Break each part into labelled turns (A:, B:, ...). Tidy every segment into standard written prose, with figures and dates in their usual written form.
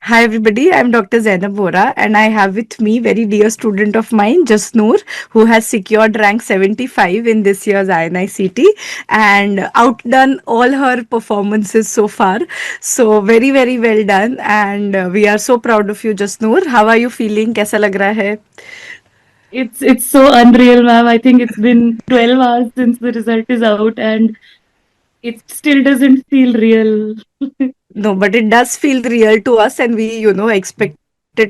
A: Hi everybody, I'm Dr. Zainab Vora and I have with me very dear student of mine, Jasnoor, who has secured rank 75 in this year's INICT and outdone all her performances so far. So very well done and we are so proud of you, Jasnoor. How are you feeling? कैसा लग रहा है?
B: It's so unreal, ma'am. I think it's been 12 hours since the result is out and it still doesn't feel real.
A: No, but it does feel real to us, and we, expected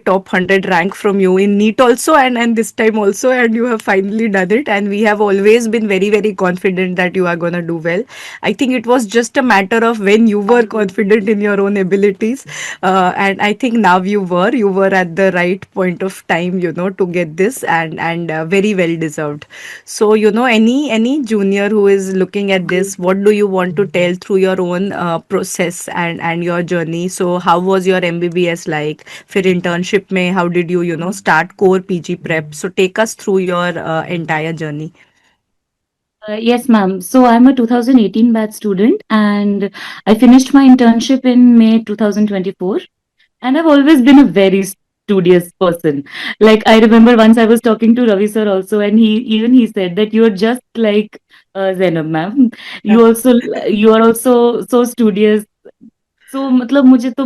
A: top 100 rank from you in NEET also, and this time also, and you have finally done it. And we have always been very confident that you are gonna do well. I think it was just a matter of when you were confident in your own abilities, and I think now you were at the right point of time, to get this, and very well deserved. So, any junior who is looking at this, what do you want to tell through your own process and your journey? So, how was your MBBS like? फिर internship में how did you start core PG prep? So, take us through your entire journey.
B: Yes, ma'am. So I'm a 2018 batch student and I finished my internship in May 2024. And I've always been a very studious person. Like I remember once I was talking to Ravi sir also, and he said that you're just like Zainab ma'am. You are also so studious. So मतलब मुझे तो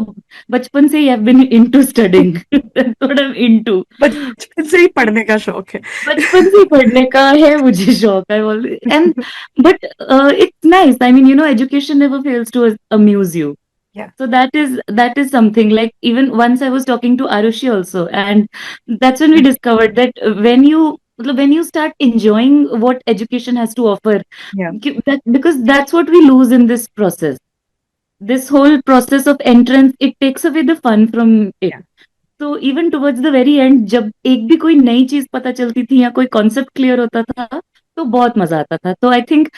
B: बचपन से ही I've been into studying. That's what I'm into.
A: बचपन से ही पढ़ने का शौक है.
B: बचपन से ही पढ़ने का है मुझे शौक है and but it's nice. I mean, education never fails to amuse you.
A: Yeah.
B: So that is something like even once I was talking to Arushi also, and that's when we discovered that when you start enjoying what education has to offer,
A: Yeah.
B: because that's what we lose in this process. This whole process of entrance, it takes away the fun from it.
A: Yeah.
B: तो even towards the very and जब एक भी कोई नई चीज पता चलती थी या कोई कॉन्सेप्ट क्लियर होता था तो बहुत मजा आता था. तो I think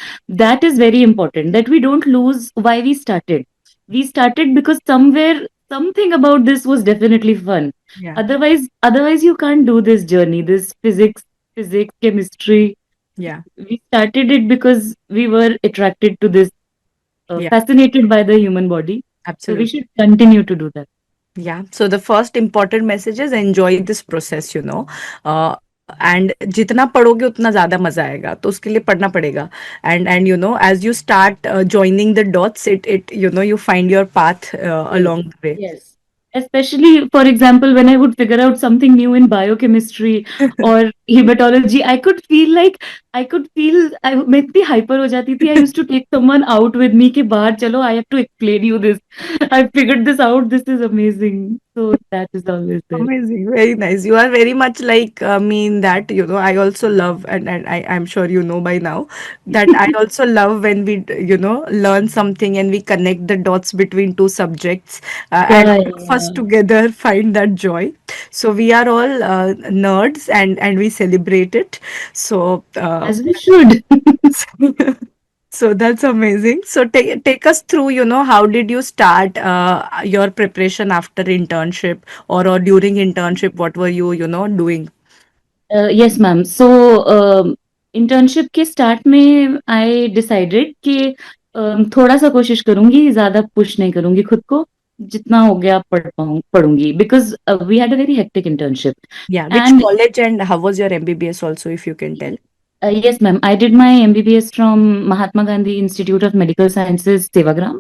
B: that is very important that we don't lose why we started because somewhere something about this was definitely fun.
A: Yeah.
B: Otherwise you can't do this journey, this physics, chemistry.
A: Yeah.
B: We started it because we were attracted to this,
A: Yeah.
B: fascinated by the human body. So we
A: Absolutely.
B: should continue to do that.
A: Yeah. So the first important message is enjoy this process. And जितना पढ़ोगे उतना ज्यादा मजा आएगा तो उसके लिए पढ़ना पड़ेगा and as you start joining the dots it you find your path
B: Yes,
A: along the way.
B: yes. Especially, for example, when I would figure out something new in biochemistry or hematology, I could feel मैं इतनी hyper हो जाती थी. I used to take someone out with me कि बाहर चलो, I have to explain you this. I figured this out. This is amazing. So that is always there.
A: Amazing, very nice. You are very much like me in that, I also love, and I'm sure you know by now, that I also love when we, learn something and we connect the dots between two subjects, and
B: Yeah,
A: all of us
B: yeah.
A: together find that joy. So we are all nerds and we celebrate it. So,
B: As we should.
A: so that's amazing. So take us through, how did you start your preparation after internship or during internship? What were you, doing?
B: Yes ma'am. So internship के start में I decided कि थोड़ा सा कोशिश करूंगी, ज्यादा push नहीं करूंगी खुद को. जितना हो गया पढ़ूंगी because we had a very hectic internship.
A: Yeah, which
B: end
A: college and how was your MBBS also, if you can tell?
B: yes ma'am, I did my MBBS from Mahatma Gandhi Institute of Medical Sciences, Sevagram.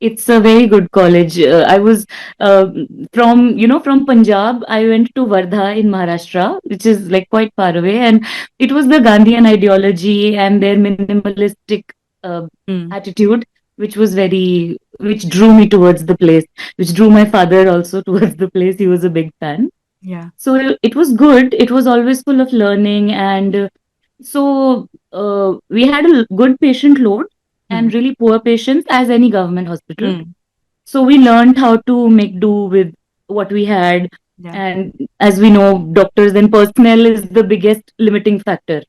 B: It's a very good college. I was uh, from Punjab. I went to Wardha in Maharashtra, which is like quite far away, and it was the Gandhian ideology and their minimalistic uh,
A: Mm.
B: attitude, which drew me towards the place, which drew my father also towards the place. He was a big fan.
A: Yeah.
B: So it was good. It was always full of learning, and we had a good patient load
A: Mm.
B: and really poor patients as any government hospital.
A: Mm.
B: So we learned how to make do with what we had.
A: Yeah.
B: And as we know, doctors and personnel is the biggest limiting factor.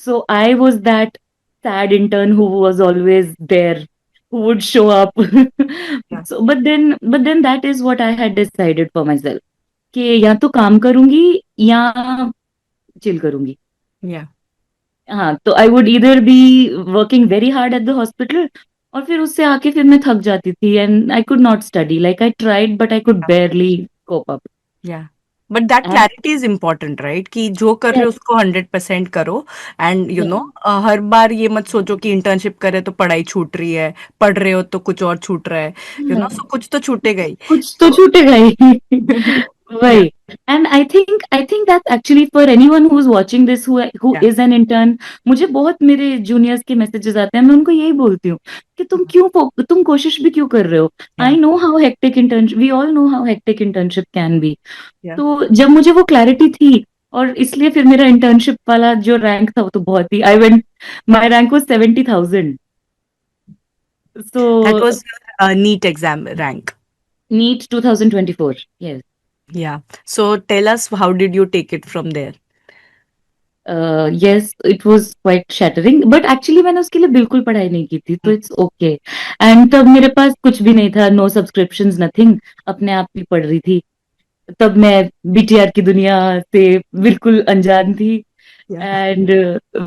B: So I was that sad intern who was always there, who would show up.
A: Yeah.
B: So but then that is what I had decided for myself. कि या तो काम करूंगी या chill करूंगी.
A: Yeah.
B: हाँ, तो I would either be working very hard at the hospital और फिर उससे आके फिर मैं थक जाती थी and I could not study, like I tried but I could barely cope up.
A: Yeah but that
B: and
A: clarity is important right, कि जो कर रहे हो
B: यस,
A: उसको 100% करो। एंड
B: यस,
A: हर बार ये मत सोचो कि इंटर्नशिप करे तो पढ़ाई छूट रही है, पढ़ रहे हो तो कुछ और छूट रहा है, सो कुछ तो छूटेगा ही।
B: कुछ तो
A: तो
B: छूटेगा ही।
A: या
B: वही। And I think that actually for anyone who is watching this, who
A: या
B: इज एन इंटर्न, मुझे बहुत मेरे जूनियर्स के मैसेजेस आते हैं, मैं उनको यही बोलती हूँ कि तुम कोशिश भी क्यों कर रहे हो।
A: Yeah
B: I know how hectic internship, we all know how hectic internship can be.
A: या
B: तो जब मुझे वो क्लैरिटी थी, और इसलिए फिर मेरा इंटर्नशिप वाला जो रैंक था वो तो बहुत ही, I went, my rank was 70,000। So
A: that was NEET exam rank.
B: NEET 2024, yes.
A: Yeah. So tell us, how did you take it from there?
B: Yes, it was quite shattering, but actually मैंने उसके लिए बिल्कुल पढ़ाई नहीं की थी, तो
A: Hmm.
B: It's okay. And तब मेरे पास कुछ भी नहीं था, नो सब्सक्रिप्शंस, नथिंग, अपने आप ही पढ़ रही थी। तब मैं बीटीआर की दुनिया से बिल्कुल अनजान थी।
A: Yeah.
B: एंड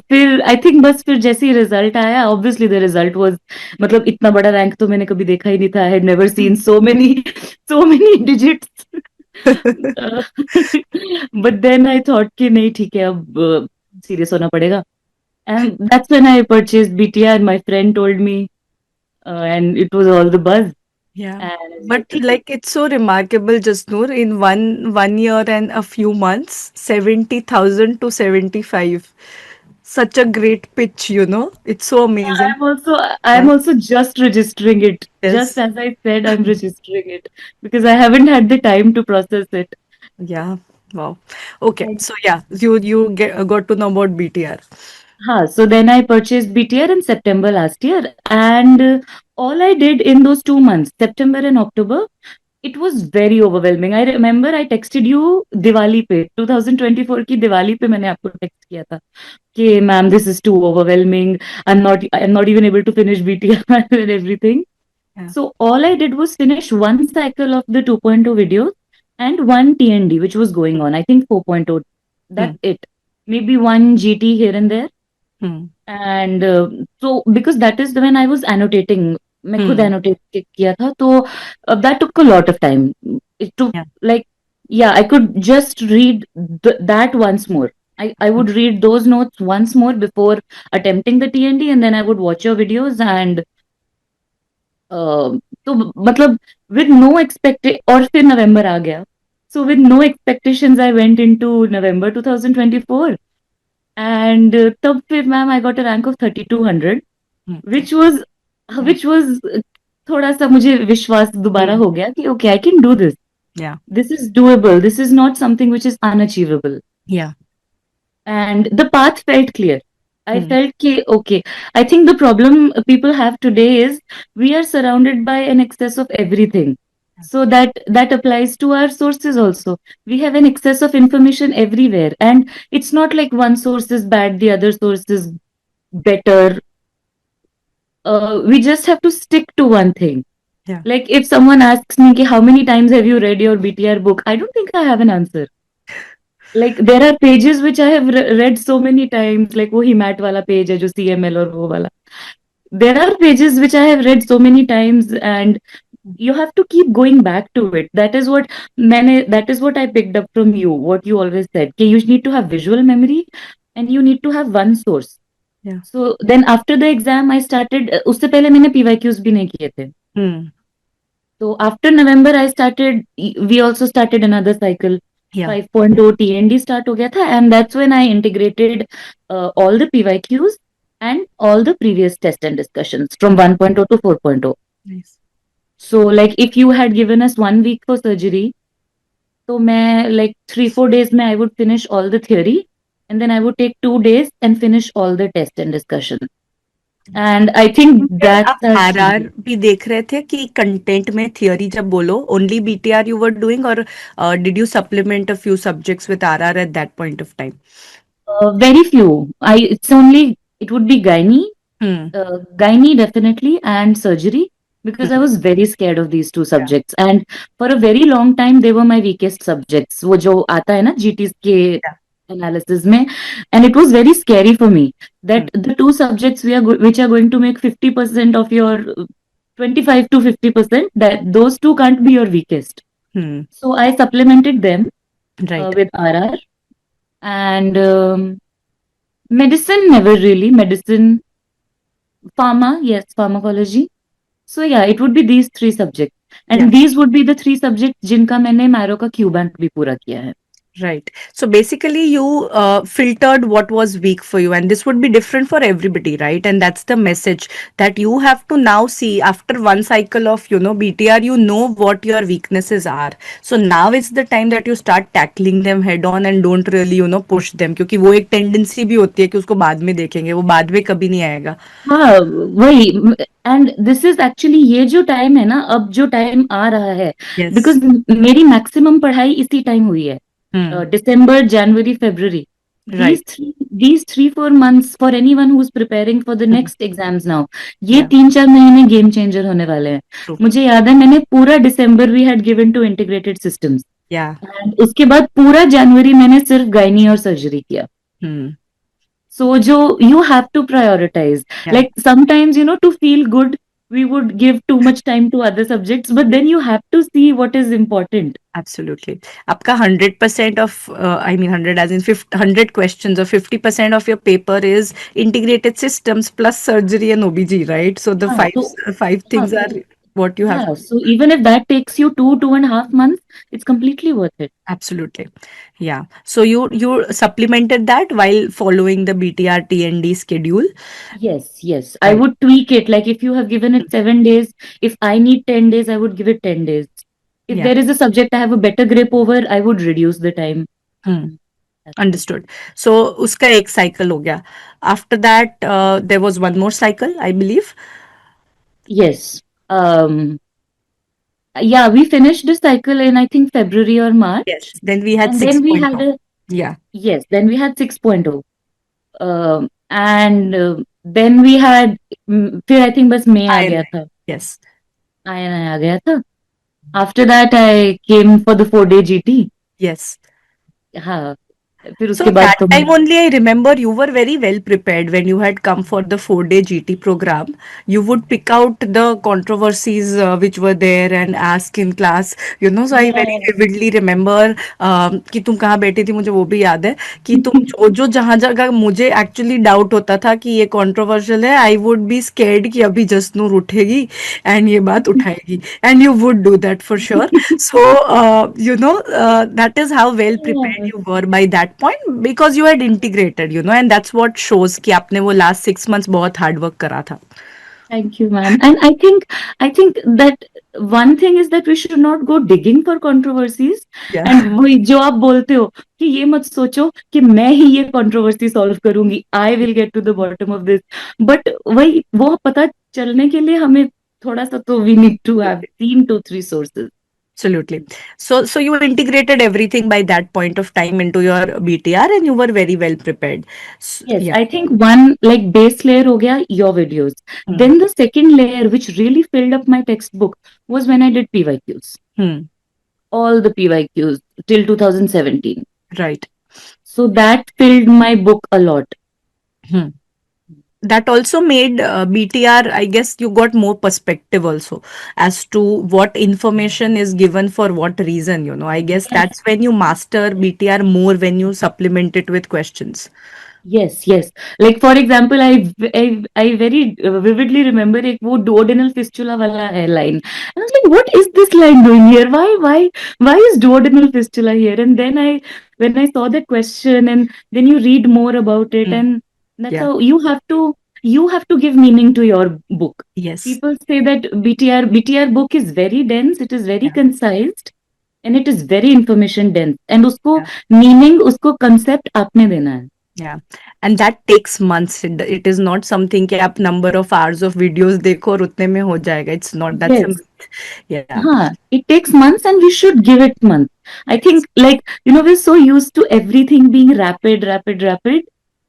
B: फिर आई थिंक बस फिर जैसे ही रिजल्ट आया, ऑब्वियसली द रिजल्ट वाज, मतलब इतना बड़ा रैंक तो मैंने कभी देखा ही नहीं था, I had never seen so many digits. But then I thought कि नहीं ठीक है, अब सीरियस होना पड़ेगा। And that's when I purchased BTR, my friend told me, and it was all the buzz.
A: Yeah.
B: And
A: But
B: ठीक है।
A: like it's so remarkable, Jasnoor, in one year and a few months, 70,000 to 75. Such a great pitch. It's so
B: Yeah,
A: amazing.
B: I'm
A: Yeah.
B: also just registering it. Just
A: Yes.
B: as I said, I'm registering it because I haven't had the time to process it.
A: Yeah. Wow. Okay.
B: And
A: So yeah, got to know about BTR.
B: so then I purchased BTR in September last year, and all I did in those 2 months, September and October, it was very overwhelming. I remember I texted you Diwali पे, 2024 की दिवाली पे मैंने आपको text किया था कि ma'am, this is too overwhelming. I'm not even able to finish BTR and everything.
A: Yeah.
B: So all I did was finish one cycle of the 2.0 videos and one TND, which was going on. I think 4.0.
A: Hmm.
B: That's it. Maybe one GT here and there.
A: Hmm.
B: And so because that is when I was annotating, मैं खुद
A: Hmm.
B: annotate किया था, तो that took a lot of time. It took
A: Yeah.
B: like, yeah, I could just read that once more. I would read those notes once more before attempting the TND, and then I would watch your videos and तो मतलब with no expect, और फिर नवंबर आ गया, so with no expectations I went into November 2024, and तब फिर ma'am I got a rank of 3200,
A: Hmm.
B: which was
A: Yeah.
B: which was थोड़ा सा मुझे विश्वास दोबारा
A: Hmm.
B: हो गया कि okay, I can do this.
A: Yeah.
B: This is doable. This is not something which is unachievable.
A: Yeah.
B: And the path felt clear. I
A: Hmm.
B: felt ki, okay. I think the problem people have today is we are surrounded by an excess of everything. So that applies to our sources also. We have an excess of information everywhere, and it's not like one source is bad, the other source is better. We just have to stick to one thing.
A: Yeah.
B: Like if someone asks me ki, how many times have you read your BTR book, I don't think I have an answer. Like there are pages which I have read so many times, like वो हिमैट वाला page है जो CML और वो वाला. There are pages which I have read so many times, and you have to keep going back to it. That is what I picked up from you, what you always said, कि you need to have visual memory and you need to have one source.
A: Yeah.
B: So then after the exam I started, उससे पहले मैंने PYQs भी नहीं किए थे.
A: Hmm.
B: So after November, we also started another cycle.
A: Yeah.
B: 5.0 TND start हो गया था, and that's when I integrated all the PYQs and all the previous test and discussions from 1.0 to 4.0.
A: Nice.
B: So like if you had given us 1 week for surgery, तो मैं like 3-4 days में I would finish all the theory, and then I would take 2 days and finish all the test and discussion. And I think
A: यार
B: that's
A: आप
B: a
A: RR भी देख रहे थे कि कंटेंट में थियोरी जब बोलो only B T R you were doing, और did you supplement a few subjects with R R at that point of time?
B: very few. It would be
A: hmm.
B: gynae definitely, and surgery, because I
A: hmm.
B: was very scared of these two
A: या.
B: subjects, and for a very long time they were my weakest subjects. वो जो आता है ना GTs के
A: या.
B: analysis mein, and it was very scary for me that the two subjects which are going to make 50% of your 25 to 50%, that those two can't be your weakest.
A: Hmm.
B: So I supplemented them
A: Right.
B: with RR, and medicine, never really. Medicine, pharma, yes, pharmacology. So yeah, it would be these three subjects.
A: Yeah.
B: And these would be the three subjects जिनका मैंने marrow का Q bank भी पूरा किया है.
A: Right. So basically, you filtered what was weak for you, and this would be different for everybody, right? And that's the message that you have to now see after one cycle of, BTR, you know what your weaknesses are. So now is the time that you start tackling them head on and don't really, push them. क्योंकि वो एक tendency भी होती है कि उसको बाद में देखेंगे, वो बाद में कभी नहीं आएगा.
B: हाँ वही. एंड दिस इज एक्चुअली ये जो टाइम है ना, अब जो टाइम आ रहा है,
A: Yes.
B: बिकॉज मेरी मैक्सिमम पढ़ाई इसी टाइम हुई है. December, January, February.
A: Right.
B: These 3-4 months for anyone who's preparing for the next exams now. ये
A: Yeah.
B: 3-4 महीने गेम चेंजर होने वाले हैं.
A: True.
B: मुझे याद है मैंने पूरा December we had given to integrated systems.
A: Yeah.
B: And उसके बाद पूरा January मैंने सिर्फ गायनी और सर्जरी किया. So जो you have to prioritize.
A: Yeah.
B: Like sometimes, to feel good, we would give too much time to other subjects, but then you have to see what is important.
A: Absolutely. आपका 100% of, I mean 100 as in 100 questions or 50% of your paper is integrated systems plus surgery and OBG, right? So the five things are what you have.
B: Yeah, so even if that takes you 2.5 months, it's completely worth it.
A: Absolutely. Yeah. So you supplemented that while following the BTR TND schedule.
B: Yes. I would tweak it. Like if you have given it 7 days, if I need 10 days, I would give it 10 days. If there is a subject I have a better grip over, I would reduce the time.
A: Understood. So उसका एक cycle हो गया. After that, there was one more cycle, I believe.
B: Yes. Yeah, we finished the cycle in I think February or March.
A: Yes. Then we had
B: and
A: 6.0.
B: then we had
A: Yeah.
B: Yes, then we had 6.0. And then we had फिर I think बस May आ गया था.
A: Yes.
B: INI आ गया था. After that I came for the 4-day GT.
A: Yes.
B: हाँ. फिर
A: So
B: उसके बाद
A: that time only I remember you were very well prepared when you had come for the 4-day GT program. You would pick out the controversies which were there and ask in class. So I very vividly remember कि तुम कहाँ बैठी थी, मुझे वो भी याद है कि तुम जो जहाँ जगह मुझे actually doubt होता था कि ये controversial है, I would be scared कि अभी जसनूर उठेगी and ये बात उठाएगी, and you would do that for sure. So that is how well prepared you were by that point because you had integrated, and that's what shows कि आपने वो last 6 months बहुत hard work करा था.
B: Thank you, ma'am. And I think that one thing is that we should not go digging for controversies.
A: Yeah.
B: And वही जो आप बोलते हो कि ये मत सोचो कि मैं ही ये controversy solve करूंगी. I will get to the bottom of this. But वही वो पता चलने के लिए हमें थोड़ा सा तो we need to have 3 to 3 sources.
A: Absolutely. So you integrated everything by that point of time into your BTR and you were very well prepared.
B: Yes,
A: Yeah.
B: I think one like base layer हो गया your videos. Then the second layer which really filled up my textbook was when I did PYQs. All the PYQs till 2017.
A: Right.
B: So that filled my book a lot.
A: That also made BTR, I guess you got more perspective also as to what information is given for what reason, I guess that's when you master BTR more when you supplement it with questions.
B: Yes. Like for example, I very vividly remember एक वो duodenal fistula वाला है line. And I was like, what is this line doing here? Why is duodenal fistula here? And then when I saw that question and then you read more about it and that's how you have to give meaning to your book.
A: Yes.
B: People say that BTR book is very dense, it is very concise and it is very information dense. And उसको meaning, उसको concept आपने देना है.
A: Yeah, and that takes months. It is not something कि आप number of hours of videos देखो और उतने में हो जाएगा. It's not that simple. Yeah.
B: It takes months and we should give it months. I think like, we're so used to everything being rapid.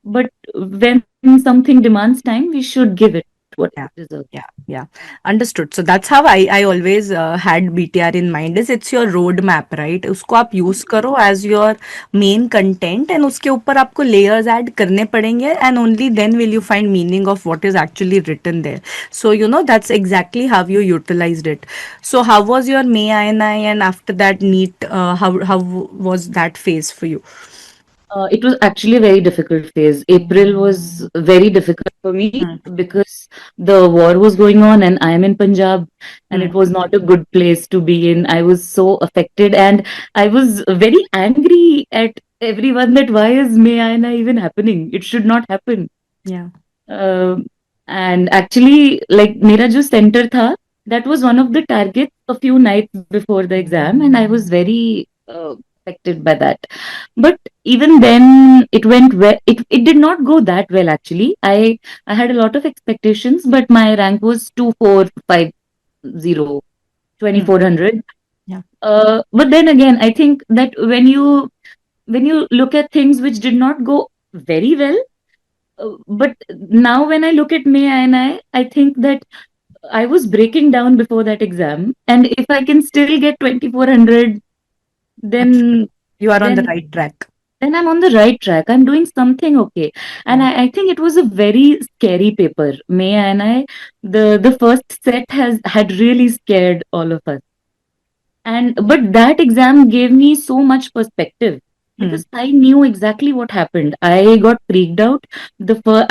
B: But when something demands time, we should give it what
A: Yeah,
B: it deserves.
A: yeah, yeah. Understood. So that's how I always had BTR in mind. Is it's your roadmap, right? उसको आप use करो as your main content, and उसके ऊपर आपको layers add करने पड़ेंगे, and only then will you find meaning of what is actually written there. So that's exactly how you utilized it. So how was your May INI, and after that NEET? How was that phase for you?
B: It was actually a very difficult phase. April was very difficult for me
A: Hmm.
B: because the war was going on and I am in Punjab and
A: Hmm.
B: it was not a good place to be in. I was so affected and I was very angry at everyone that why is May Ayana even happening? It should not happen.
A: Yeah.
B: Uh, and actually, like मेरा जो center था, that was one of the targets a few nights before the exam, and I was very affected by that. But even then, it went well. It did not go that well actually. I had a lot of expectations, but my rank was 2450,
A: Hmm.
B: 2400.
A: Yeah.
B: But then again, I think that when you look at things which did not go very well, but now when I look at May and I think that I was breaking down before that exam, and if I can still get 2400, then
A: Absolutely. You are on the
B: then
A: right track.
B: then I'm on the right track. I'm doing something okay, and
A: Yeah.
B: I think it was a very scary paper. May and the first set has had really scared all of us, and but that exam gave me so much perspective
A: Hmm.
B: because I knew exactly what happened. I got freaked out.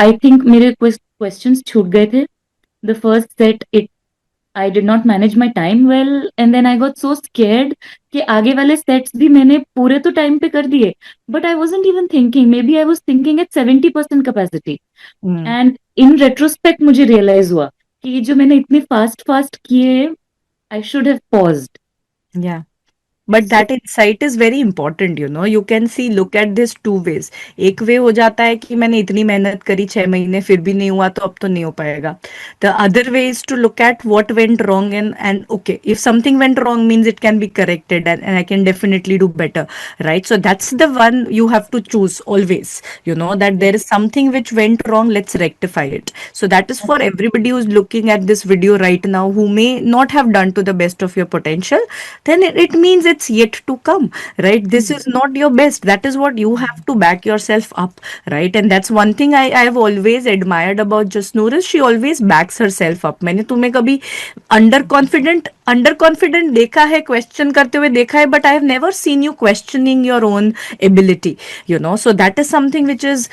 B: I think मेरे questions छूट गए थे. The first set, I did not manage my time well, and then I got so scared कि आगे वाले sets भी मैंने पूरे तो time पे कर दिए, but I wasn't even thinking. Maybe I was thinking at 70% capacity.
A: Hmm.
B: And in retrospect मुझे realize हुआ कि ये जो मैंने इतने fast किए, I should have paused.
A: Yeah. But
B: So
A: that insight is very important. You can see look at this two ways. एक way हो जाता है कि मैंने इतनी मेहनत करी 6 महीने फिर भी नहीं हुआ, तो अब तो नहीं हो पाएगा. The other way is to look at what went wrong, and okay, if something went wrong means it can be corrected, and I can definitely do better, right? So that's the one you have to choose always, that there is something which went wrong, let's rectify it. So that is for everybody who's looking at this video right now, who may not have done to the best of your potential. Then it means it's yet to come, right? This is not your best. That is what you have to back yourself up, right? And that's one thing I have always admired about Jasnoor, is she always backs herself up. मैंने तुम्हें कभी under confident देखा है, question करते हुए देखा है, but I have never seen you questioning your own ability. So that is something which is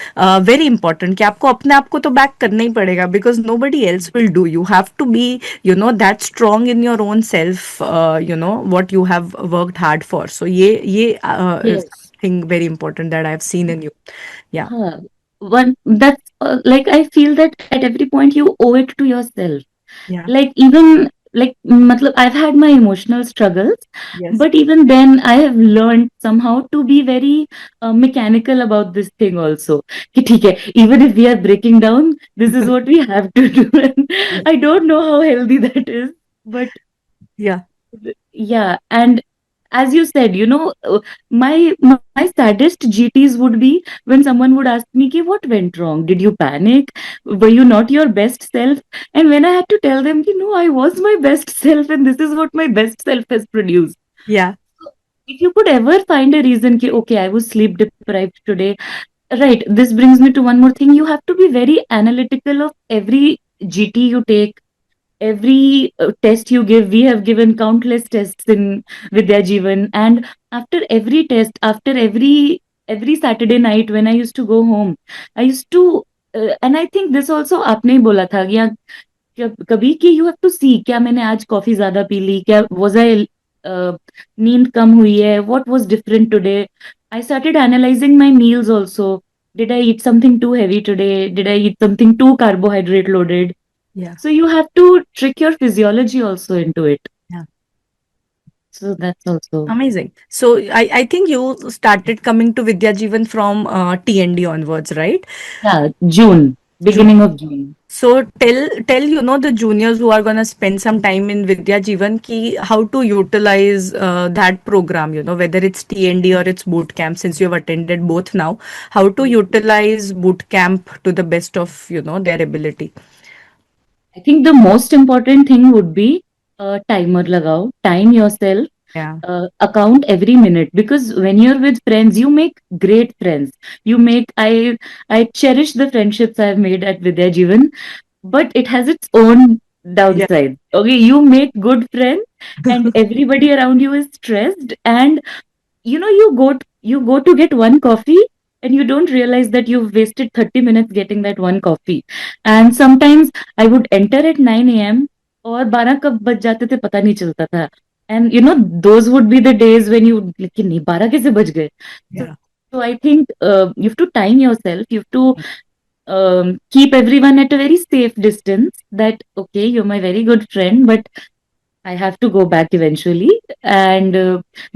A: very important, कि आपको अपने आप को तो बैक करना ही पड़ेगा, because nobody else will do. You have to be that strong in your own self, what you have worked hard for. So ye is
B: yes.
A: something very important that I have seen in you. Yeah.
B: Huh. One that's like I feel that at every point you owe it to yourself.
A: Yeah.
B: Like even like matlab, I've had my emotional struggles,
A: Yes.
B: but even then I have learned somehow to be very mechanical about this thing also. कि ठीक है, even if we are breaking down, this is what we have to do. And
A: Yes.
B: I don't know how healthy that is, but
A: Yeah.
B: yeah, and as you said, my saddest GTs would be when someone would ask me, ki, what went wrong? Did you panic? Were you not your best self? And when I had to tell them, ki, no, I was my best self, and this is what my best self has produced.
A: Yeah.
B: So if you could ever find a reason, ki, okay, I was sleep deprived today, right? This brings me to one more thing. You have to be very analytical of every GT you take, every test you give. We have given countless tests in Vidya Jeevan, and after every test, after every Saturday night when I used to go home, I used to and I think this also आपने ही बोला था या कभी कि you have to see क्या मैंने आज coffee ज्यादा पी ली, क्या was I नींद कम हुई है, what was different today. I started analyzing my meals also. Did I eat something too heavy today? Did I eat something too carbohydrate loaded?
A: Yeah.
B: So you have to trick your physiology also into it.
A: Yeah.
B: So that's also,
A: Amazing. So I think you started coming to Vidya Jeevan from TND onwards, right?
B: yeah, June,
A: June.
B: beginning of June.
A: So tell the juniors who are gonna spend some time in Vidya Jeevan ki how to utilize that program, whether it's TND or it's boot camp, since you have attended both now, how to utilize boot camp to the best of their ability.
B: I think the most important thing would be timer lagao, time yourself,
A: Yeah.
B: account every minute, because when you're with friends, you make great friends. You make I cherish the friendships I've made at Vidya Jeevan, but it has its own
A: Yeah.
B: downside. Okay, you make good friends, and everybody around you is stressed, and you go to get one coffee, and you don't realize that you've wasted 30 minutes getting that one coffee. And sometimes I would enter at 9 a.m. और 12 कब बज जाते थे पता नहीं चलता था. And those would be the days when you, लेकिन नहीं, 12 कैसे बज गए. So,
A: Yeah.
B: so I think you have to time yourself. You have to keep everyone at a very safe distance, that okay, you're my very good friend, but I have to go back eventually. And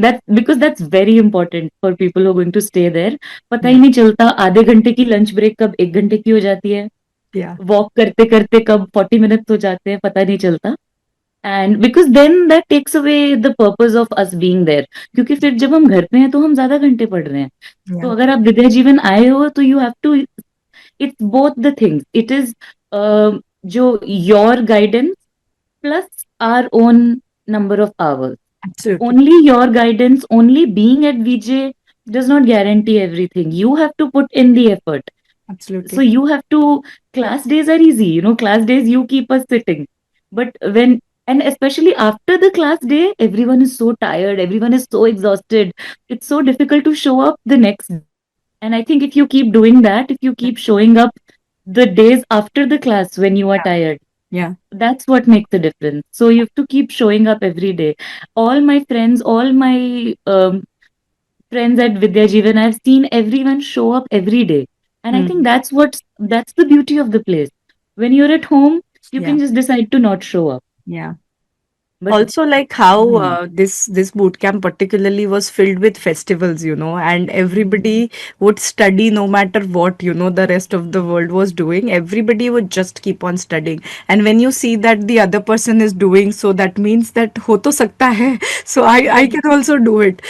B: that's because that's very important for people who are going to stay there. पता ही
A: Yeah.
B: नहीं चलता आधे घंटे की lunch break कब 1 घंटे की हो जाती है.
A: Yeah.
B: वॉक करते करते कब 40 मिनट्स हो जाते हैं पता नहीं चलता. And because then that takes away the purpose of us being there. क्योंकि फिर जब हम घर पे हैं तो हम ज्यादा घंटे पढ़ रहे हैं. तो
A: Yeah.
B: अगर आप विद्या जीवन आए हो तो you have to, it's both the things. It is जो your guidance plus our own number of hours.
A: Absolutely.
B: Only your guidance, only being at VJ does not guarantee everything. You have to put in the effort. So
A: Absolutely.
B: you have to, class days are easy, class days you keep us sitting. But and especially after the class day, everyone is so tired, everyone is so exhausted. It's so difficult to show up the next day. And I think if you keep doing that, if you keep showing up the days after the class when you are tired,
A: Yeah.
B: that's what makes the difference. So you have to keep showing up every day. All my friends, all my friends at Vidya Jeevan, I've seen everyone show up every day. And I think
A: Mm.
B: that's the beauty of the place. When you're at home, you
A: Yeah.
B: can just decide to not show up.
A: Yeah.
B: But
A: Also, like how
B: hmm,
A: this boot camp particularly was filled with festivals, and everybody would study no matter what, the rest of the world was doing. Everybody would just keep on studying. And when you see that the other person is doing, so that means that ho to sakta hai. So I
B: yeah,
A: can also do it,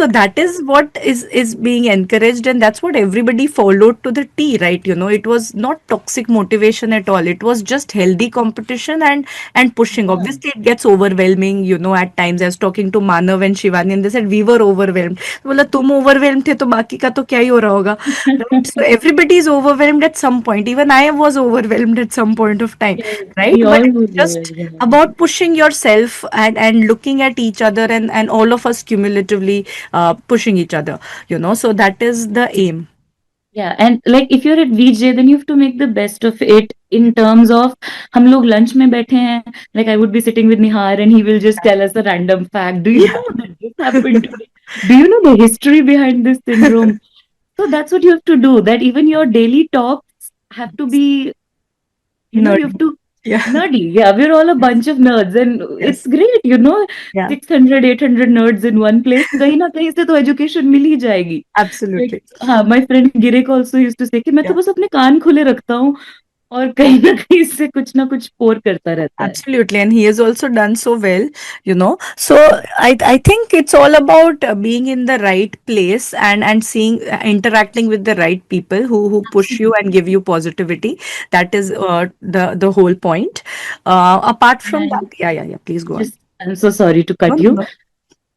A: So that is what is being encouraged, and that's what everybody followed to the T, right? It was not toxic motivation at all. It was just healthy competition and pushing.
B: yeah,
A: Obviously, it gets overwhelming, at times. I was talking to Manav and Shivani, and they said we were overwhelmed. बोला तुम overwhelmed थे तो बाकी का तो क्या ही हो रहा होगा, right? So everybody is overwhelmed at some point. Even I was overwhelmed at some point of time,
B: yes,
A: right?
B: we
A: But
B: all
A: it's
B: would.
A: just about pushing yourself and looking at each other, and all of us cumulatively pushing each other, So that is the aim.
B: Yeah, and like if you're at VJ, then you have to make the best of it in terms of हम लोग lunch में बैठे हैं, like I would be sitting with Nihar and he will just tell us a random fact. Do you
A: Yeah.
B: know that this happened today? Do you know the history behind this syndrome? So that's what you have to do, that even your daily talks have to be, you have
A: Nerdy.
B: to
A: Yeah.
B: nerdy. Yeah, we're all a bunch of nerds and it's
A: Yes.
B: great,
A: Yeah.
B: 600, 800 nerds in one place. कहीं ना कहीं से तो education मिल ही जाएगी. Like,
A: Absolutely.
B: हाँ, my friend Girek also used to say कि मैं तो
A: Yeah.
B: बस अपने कान खुले रखता हूँ और कहीं ना कहीं से कुछ ना कुछ pour करता रहता है.
A: Absolutely, and he has also done so well, So I think it's all about being in the right place and seeing interacting with the right people who push you and give you positivity. That is the whole point. Apart from
B: And
A: that, yeah. Please go on.
B: just, I'm so sorry to
A: No,
B: cut
A: no,
B: you.
A: no.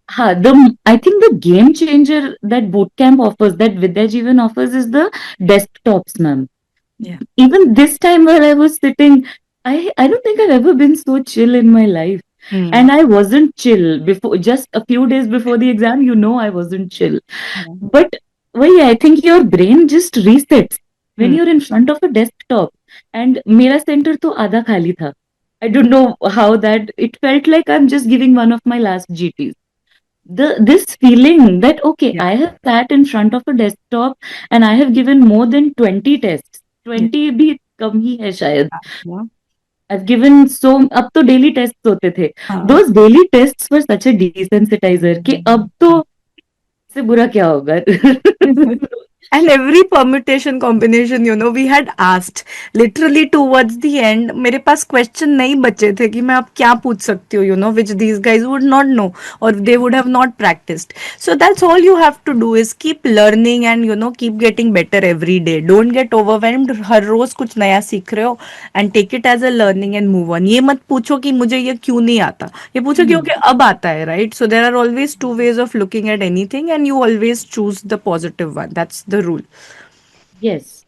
B: हाँ, I think the game changer that bootcamp offers, that Vidya Jeevan offers, is the desktops, ma'am.
A: Yeah.
B: Even this time while I was sitting, I don't think I've ever been so chill in my life.
A: Hmm.
B: And I wasn't chill before, just a few days before the exam, I wasn't chill.
A: Yeah.
B: But well, I think your brain just resets when
A: Hmm.
B: you're in front of a desktop. And मेरा center तो आधा खाली था. I don't know how that, it felt like I'm just giving one of my last GTs. This feeling that okay,
A: Yeah.
B: I have sat in front of a desktop and I have given more than 20 tests.
A: Yeah.
B: 20 भी कम ही है शायद.
A: Yeah.
B: I've given so, अब तो daily tests होते थे.
A: हाँ.
B: Those daily tests were such a desensitizer कि अब तो से बुरा क्या होगा.
A: And every permutation combination, we had asked literally towards the end. मेरे पास question नहीं बचे थे कि मैं अब क्या पूछ सकती हूँ, which these guys would not know or they would have not practiced. So that's all you have to do is keep learning and keep getting better every day. Don't get overwhelmed. हर रोज कुछ नया सीख रहे हो and take it as a learning and move on. ये मत पूछो कि मुझे ये क्यों नहीं आता, ये पूछो क्योंकि अब आता है, right? So there are always two ways of looking at anything and you always choose the positive one. That's the rule.
B: Yes.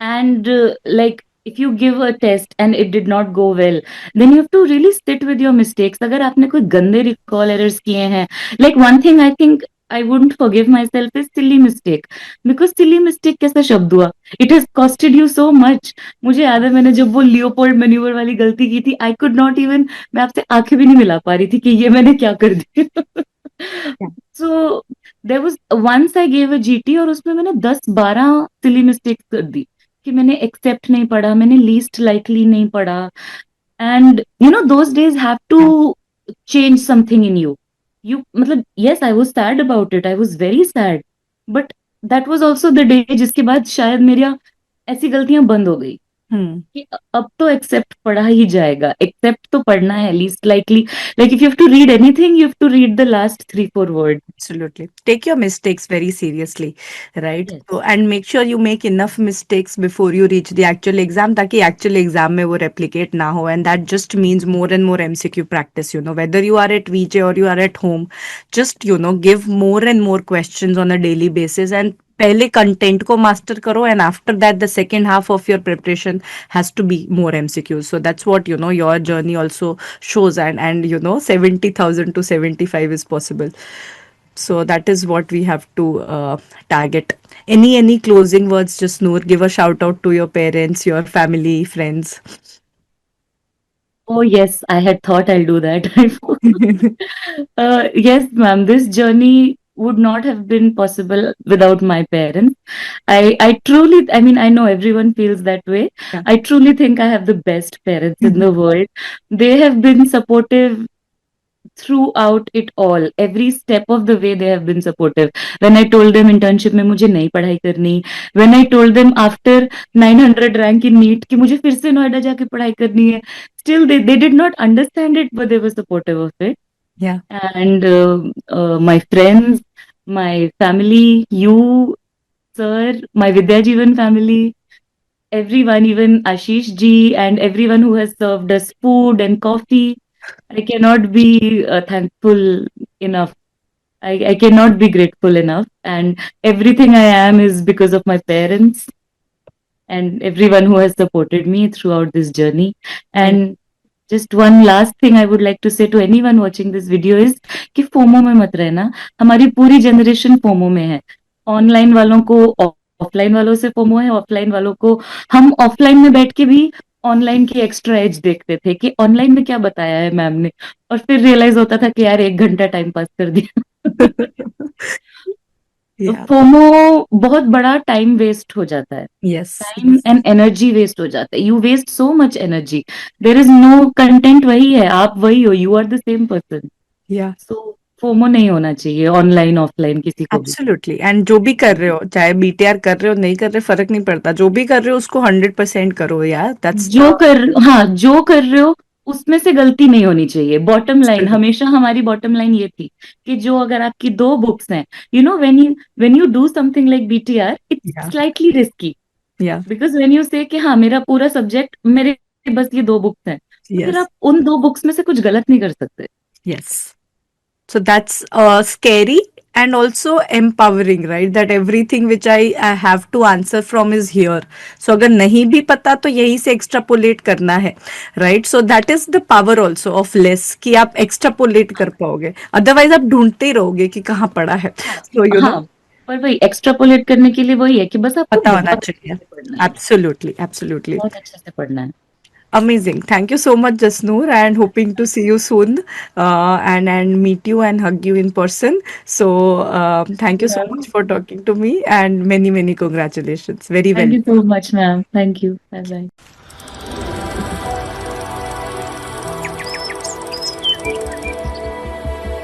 B: And like if you give a test and it did not go well, then you have to really sit with your mistakes. अगर आपने कोई गंदे recall errors किए हैं, like one thing I think I wouldn't forgive myself is silly mistake, because silly mistake कैसा शब्द हुआ? It has costed you so much. मुझे याद है मैंने जब वो Leopold maneuver वाली गलती की थी, I could not even, मैं आपसे आंखें भी नहीं मिला पा रही थी कि ये मैंने क्या कर दिया.
A: Yeah.
B: So there was once I gave a GT और उसमें मैंने 10-12 silly mistakes कर दी कि मैंने एक्सेप्ट नहीं पढ़ा, मैंने लीस्ट लाइकली नहीं पढ़ा. And you know those days have
A: Yeah.
B: To change something in you. You मतलब yes I was sad about it, I was very sad, but that was also the day जिसके बाद शायद मेरी ऐसी गलतियां बंद हो गई
A: Hmm.
B: कि अब तो एक्सेप्ट पढ़ा ही जाएगा, एक्सेप्ट तो पढ़ना है least likely. Like if you have to read anything, you have to read the last 3-4 word.
A: Absolutely. Take your mistakes very seriously, right?
B: Yes.
A: So, and make sure you make enough mistakes before you reach the actual exam, ताकि actual exam में वो replicate ना हो. And that just means more and more MCQ practice, whether you are at VJ or you are at home, just, give more and more questions on a daily basis. And पहले content को master करो and after that the second half of your preparation has to be more MCQs. So that's what your journey also shows, and 70,000 to 75 is possible. So that is what we have to target. Any closing words, just Noor? Give a shout out to your parents, your family, friends.
B: Oh, yes, I had thought I'll do that. Yes, ma'am, this journey would not have been possible without my parents. I truly, I mean, I know everyone feels that way.
A: Yeah.
B: I truly think I have the best parents in the world. They have been supportive throughout it all. Every step of the way, they have been supportive. When I told them internship में मुझे नहीं पढ़ाई करनी, when I told them after 900 rank in NEET कि मुझे फिर से नोएडा जाके पढ़ाई करनी है, still they did not understand it, but they were supportive of it.
A: Yeah.
B: And my friends, my family, you, sir, my Vidya Jeevan family, everyone, even Ashish ji, and everyone who has served us food and coffee. I cannot be thankful enough. I cannot be grateful enough. And everything I am is because of my parents and everyone who has supported me throughout this journey. And just one last thing I would like to say to anyone watching this video is कि FOMO में मत रहना. हमारी पूरी generation FOMO में है. Online वालों को ऑफलाइन वालों से फोमो है, ऑफलाइन वालों को, हम ऑफलाइन में बैठ के भी ऑनलाइन की एक्स्ट्रा एज देखते थे कि ऑनलाइन में क्या बताया है मैम ने, और फिर रियलाइज होता था कि यार 1 घंटा टाइम पास कर दिया.
A: Yeah.
B: फोमो बहुत बड़ा टाइम वेस्ट हो जाता है.
A: Yes.
B: Time and energy waste हो जाता है. You waste so much energy. There is no content, वही है, आप वही हो, you are the same person.
A: Yeah.
B: सो फोमो नहीं होना चाहिए ऑनलाइन ऑफलाइन किसी को भी.
A: एब्सोल्युटली. एंड जो भी कर रहे हो, चाहे बीटीआर कर रहे हो नहीं कर रहे, फर्क नहीं पड़ता. जो भी कर रहे हो उसको 100% करो यार. दैट्स
B: जो कर रहे हो उसमें से गलती नहीं होनी चाहिए. बॉटम लाइन, हमेशा हमारी बॉटम लाइन ये थी कि जो अगर आपकी 2 बुक्स हैं, you know when you do something like BTR,
A: Yeah.
B: It's slightly risky,
A: Yeah.
B: Because when you से कि हाँ मेरा पूरा सब्जेक्ट, मेरे बस ये 2 बुक्स हैं, तो फिर
A: Yes.
B: आप उन 2 बुक्स में से कुछ गलत नहीं कर सकते.
A: Yes. So that's scary and also empowering, right? That everything which I have to answer from is here. So अगर नहीं भी पता तो यहीं से extrapolate करना है, right? So that is the power also of less, कि आप extrapolate कर पाओगे. Otherwise आप ढूंढते ही रहोगे कि कहाँ पड़ा है. So
B: हाँ, पर वही एक्स्ट्रापोलेट करने के लिए वही है कि बस आपको
A: पता होना
B: बहुत
A: चाहिए.
B: अच्छे से पढ़ना है,
A: Absolutely, absolutely.
B: बहुत अच्छे से पढ़ना है.
A: Amazing. Thank you so much, Jasnoor, and hoping to see you soon, and meet you and hug you in person. So thank you so much for talking to me, and many congratulations. Very well.
B: Thank you so much, ma'am. Thank you. Bye bye.